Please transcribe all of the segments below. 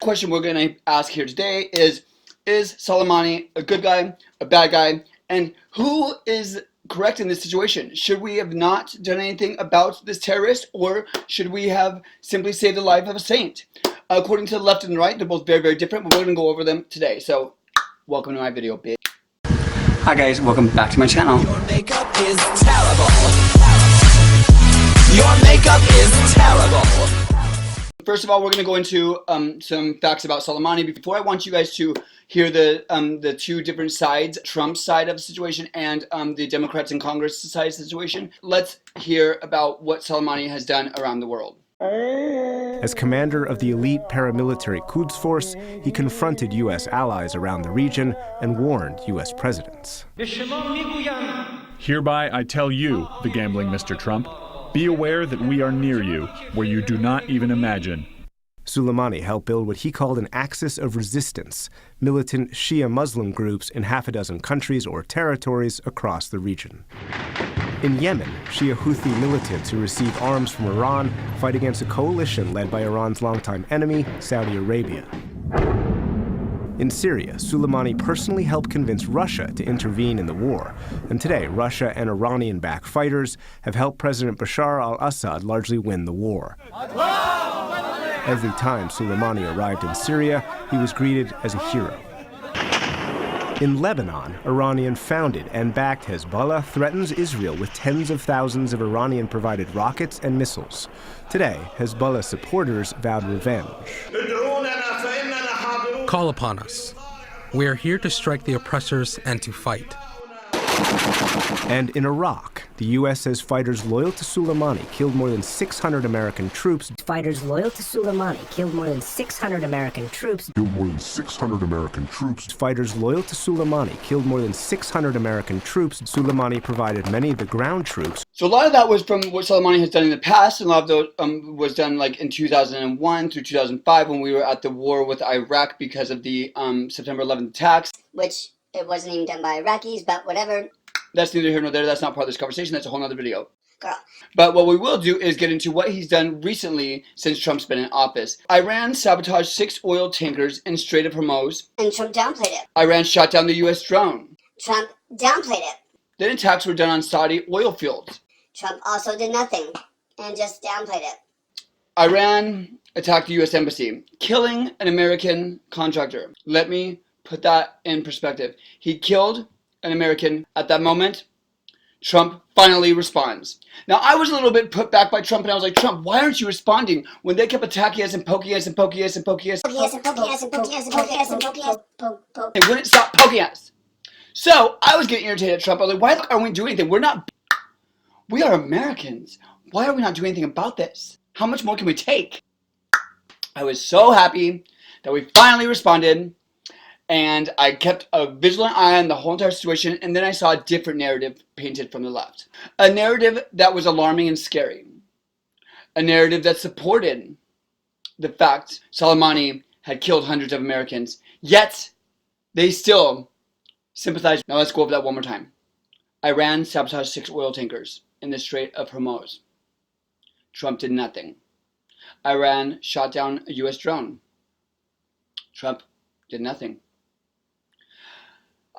Question we're going to ask here today is Salamani a good guy, a bad guy, and who is correct in this situation? Should we have not done anything about this terrorist, or should we have simply saved the life of a saint? According to the left and the right, they're both very, very different, but we're going to go over them today. So, welcome to my video, bitch. Hi guys, welcome back to my channel. Your makeup is terrible. Your makeup is terrible. First of all, we're going to go into some facts about Salamani. Before, I want you guys to hear the two different sides, Trump's side of the situation and the Democrats in Congress side of the situation. Let's hear about what Salamani has done around the world. As commander of the elite paramilitary Quds Force, he confronted U.S. allies around the region and warned U.S. presidents. Hereby I tell you, the gambling Mr. Trump, be aware that we are near you, where you do not even imagine. Salamani helped build what he called an axis of resistance, militant Shia Muslim groups in half a dozen countries or territories across the region. In Yemen, Shia Houthi militants who receive arms from Iran fight against a coalition led by Iran's longtime enemy, Saudi Arabia. In Syria, Salamani personally helped convince Russia to intervene in the war, and today Russia and Iranian-backed fighters have helped President Bashar al-Assad largely win the war. Every time Salamani arrived in Syria, he was greeted as a hero. In Lebanon, Iranian-founded and backed Hezbollah threatens Israel with tens of thousands of Iranian-provided rockets and missiles. Today, Hezbollah supporters vowed revenge. Call upon us. We are here to strike the oppressors and to fight. And in Iraq, the U.S. says fighters loyal to Salamani killed more than 600 American troops. Fighters loyal to Salamani killed more than 600 American troops. Fighters loyal to Salamani killed more than 600 American troops. Salamani provided many of the ground troops. So a lot of that was from what Salamani has done in the past, and a lot of those was done like in 2001 through 2005 when we were at the war with Iraq because of the September 11th attacks. Which it wasn't even done by Iraqis, but whatever. That's neither here nor there. That's not part of this conversation. That's a whole other video. Girl. But what we will do is get into what he's done recently since Trump's been in office. Iran sabotaged 6 oil tankers in Strait of Hormuz. And Trump downplayed it. Iran shot down the U.S. drone. Trump downplayed it. Then attacks were done on Saudi oil fields. Trump also did nothing and just downplayed it. Iran attacked the U.S. embassy, killing an American contractor. Let me put that in perspective. He killed an American. At that moment, Trump finally responds. Now, I was a little bit put back by Trump, and I was like, Trump, why aren't you responding when they kept attacking us and poking us and poking us and poking us? They wouldn't stop poking us. So, I was getting irritated at Trump. I was like, why aren't we doing anything? We are Americans. Why are we not doing anything about this? How much more can we take? I was so happy that we finally responded. And I kept a vigilant eye on the whole entire situation, and then I saw a different narrative painted from the left. A narrative that was alarming and scary. A narrative that supported the fact Salamani had killed hundreds of Americans, yet they still sympathized. Now let's go over that one more time. Iran sabotaged 6 oil tankers in the Strait of Hormuz. Trump did nothing. Iran shot down a U.S. drone. Trump did nothing.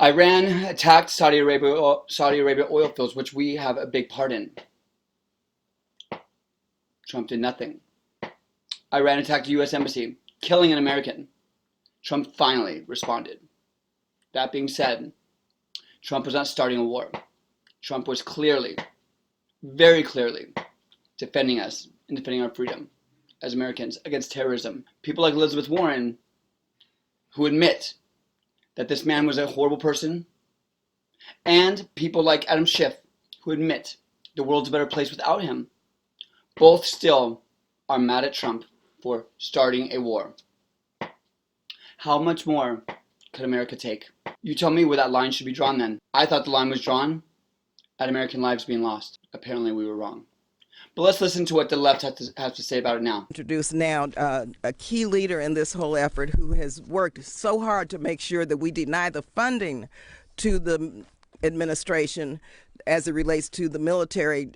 Iran attacked Saudi Arabia oil fields, which we have a big part in. Trump did nothing. Iran attacked the U.S. embassy, killing an American. Trump finally responded. That being said, Trump was not starting a war. Trump was clearly, very clearly, defending us and defending our freedom as Americans against terrorism. People like Elizabeth Warren, who admit that this man was a horrible person, and people like Adam Schiff, who admit the world's a better place without him, both still are mad at Trump for starting a war. How much more could America take? You tell me where that line should be drawn then. I thought the line was drawn at American lives being lost. Apparently we were wrong. But let's listen to what the left has to say about it now. Introduce now a key leader in this whole effort who has worked so hard to make sure that we deny the funding to the administration as it relates to the military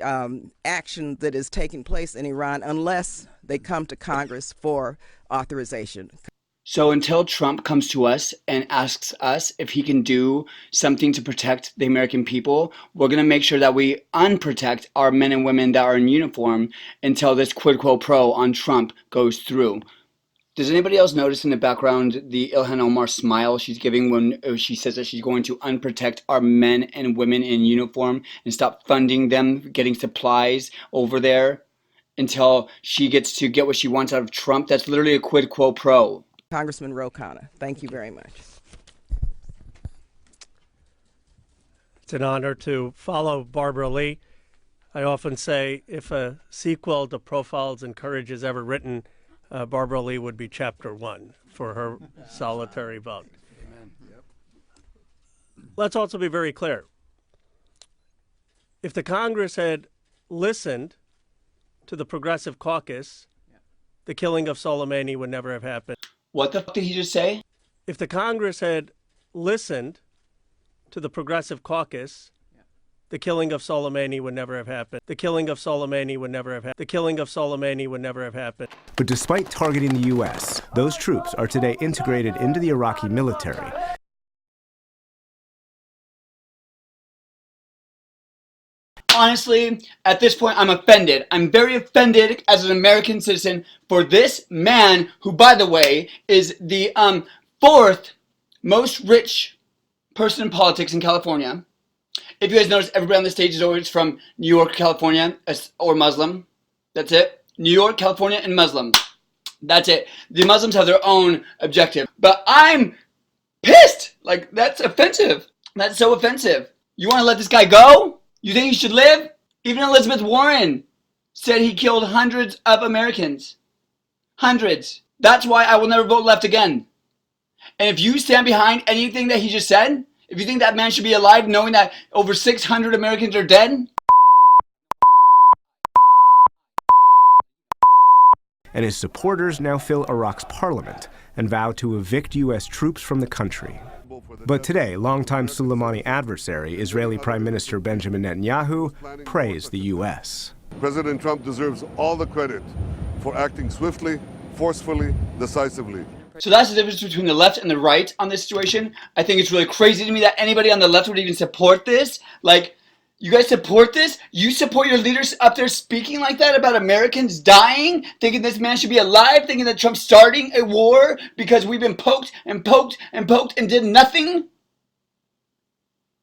action that is taking place in Iran unless they come to Congress for authorization. So until Trump comes to us and asks us if he can do something to protect the American people, we're going to make sure that we unprotect our men and women that are in uniform until this quid pro quo on Trump goes through. Does anybody else notice in the background the Ilhan Omar smile she's giving when she says that she's going to unprotect our men and women in uniform and stop funding them, getting supplies over there until she gets to get what she wants out of Trump? That's literally a quid pro quo. Congressman Ro Khanna, thank you very much. It's an honor to follow Barbara Lee. I often say if a sequel to Profiles in Courage is ever written, Barbara Lee would be chapter 1 for her solitary vote. Amen. Yep. Let's also be very clear. If the Congress had listened to the Progressive Caucus, the killing of Soleimani would never have happened. What the fuck did he just say? If the Congress had listened to the Progressive Caucus, the killing of Soleimani would never have happened. The killing of Soleimani would never have happened. The killing of Soleimani would never have happened. But despite targeting the U.S., those troops are today integrated into the Iraqi military. Honestly, at this point, I'm offended. I'm very offended as an American citizen for this man who, by the way, is the fourth most rich person in politics in California. If you guys notice, everybody on the stage is always from New York, California, or Muslim. That's it. New York, California, and Muslim. That's it. The Muslims have their own objective. But I'm pissed. Like, that's offensive. That's so offensive. You want to let this guy go? You think he should live? Even Elizabeth Warren said he killed hundreds of Americans. Hundreds. That's why I will never vote left again. And if you stand behind anything that he just said, if you think that man should be alive knowing that over 600 Americans are dead, And his supporters now fill Iraq's parliament and vow to evict U.S. troops from the country. But today, longtime Salamani adversary, Israeli Prime Minister Benjamin Netanyahu, praised the U.S. President Trump deserves all the credit for acting swiftly, forcefully, decisively. so that's the difference between the left and the right on this situation. I think it's really crazy to me that anybody on the left would even support this. Like, you guys support this? You support your leaders up there speaking like that about Americans dying, thinking this man should be alive, thinking that Trump's starting a war because we've been poked and poked and poked and did nothing?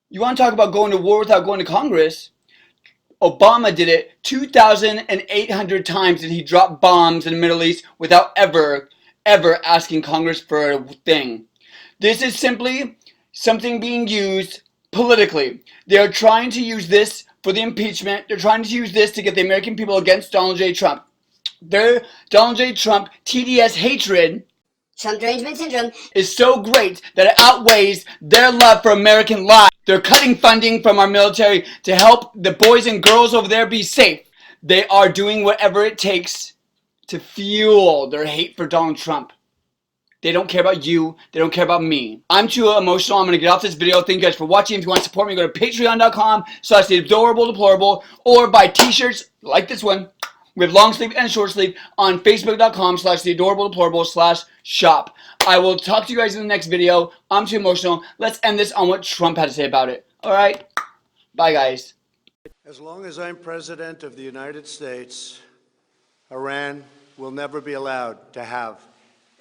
You want to talk about going to war without going to Congress? Obama did it 2,800 times did he drop bombs in the Middle East without ever asking Congress for a thing. This is simply something being used politically. They are trying to use this for the impeachment. They're trying to use this to get the American people against Donald J. Trump. Their Donald J. Trump TDS hatred, Trump derangement syndrome, is so great that it outweighs their love for American lives. They're cutting funding from our military to help the boys and girls over there be safe. They are doing whatever it takes to fuel their hate for Donald Trump. They don't care about you. They don't care about me. I'm too emotional. I'm going to get off this video. Thank you guys for watching. If you want to support me, go to patreon.com/theadorabledeplorable or buy t-shirts like this one. We have long sleeve and short sleeve on facebook.com/theadorabledeplorable/shop. I will talk to you guys in the next video. I'm too emotional. Let's end this on what Trump had to say about it. All right? Bye, guys. As long as I'm president of the United States, Iran will never be allowed to have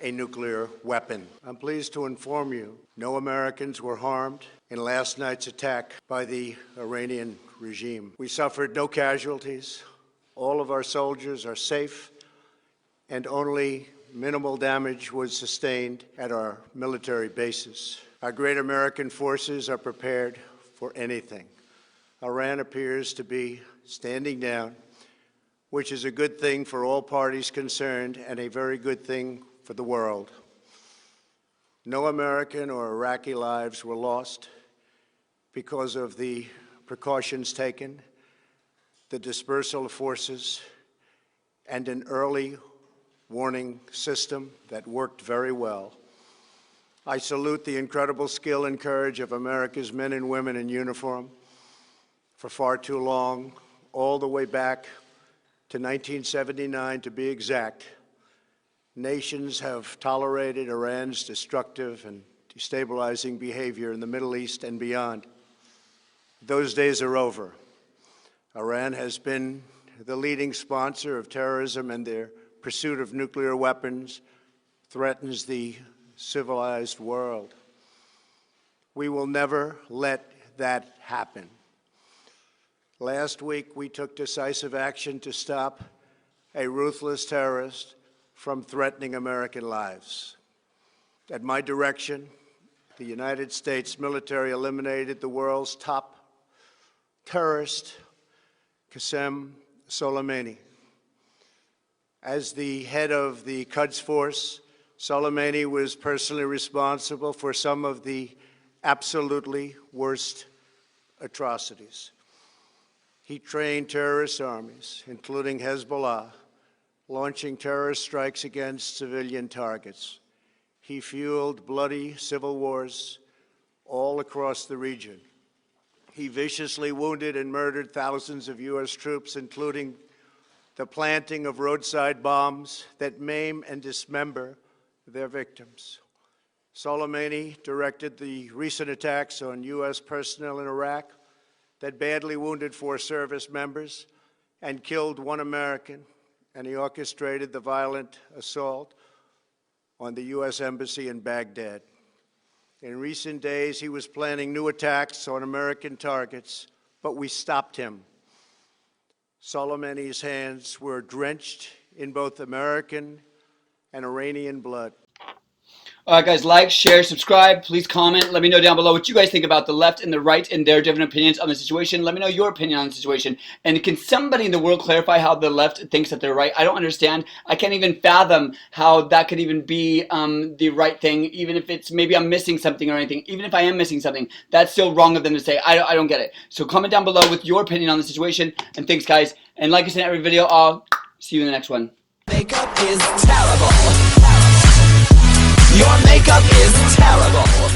a nuclear weapon. I'm pleased to inform you no Americans were harmed in last night's attack by the Iranian regime. We suffered no casualties. All of our soldiers are safe, and only minimal damage was sustained at our military bases. Our great American forces are prepared for anything. Iran appears to be standing down, which is a good thing for all parties concerned and a very good thing for the world. No American or Iraqi lives were lost because of the precautions taken, the dispersal of forces, and an early warning system that worked very well. I salute the incredible skill and courage of America's men and women in uniform. For far too long, all the way back to 1979 to be exact, nations have tolerated Iran's destructive and destabilizing behavior in the Middle East and beyond. Those days are over. Iran has been the leading sponsor of terrorism, and their pursuit of nuclear weapons threatens the civilized world. We will never let that happen. Last week, we took decisive action to stop a ruthless terrorist from threatening American lives. At my direction, the United States military eliminated the world's top terrorist, Qasem Soleimani. As the head of the Quds Force, Soleimani was personally responsible for some of the absolutely worst atrocities. He trained terrorist armies, including Hezbollah, launching terrorist strikes against civilian targets. He fueled bloody civil wars all across the region. He viciously wounded and murdered thousands of U.S. troops, including the planting of roadside bombs that maim and dismember their victims. Soleimani directed the recent attacks on U.S. personnel in Iraq that badly wounded 4 service members and killed 1 American, and he orchestrated the violent assault on the U.S. Embassy in Baghdad. In recent days, he was planning new attacks on American targets, but we stopped him. Soleimani's hands were drenched in both American and Iranian blood. All right, guys, like, share, subscribe. Please comment. Let me know down below what you guys think about the left and the right and their different opinions on the situation. Let me know your opinion on the situation. And can somebody in the world clarify how the left thinks that they're right? I don't understand. I can't even fathom how that could even be the right thing, even if it's maybe I'm missing something or anything. Even if I am missing something, that's still wrong of them to say. I don't get it. So comment down below with your opinion on the situation. And thanks, guys. And like I said in every video, I'll see you in the next one. Makeup is terrible. Your makeup is terrible.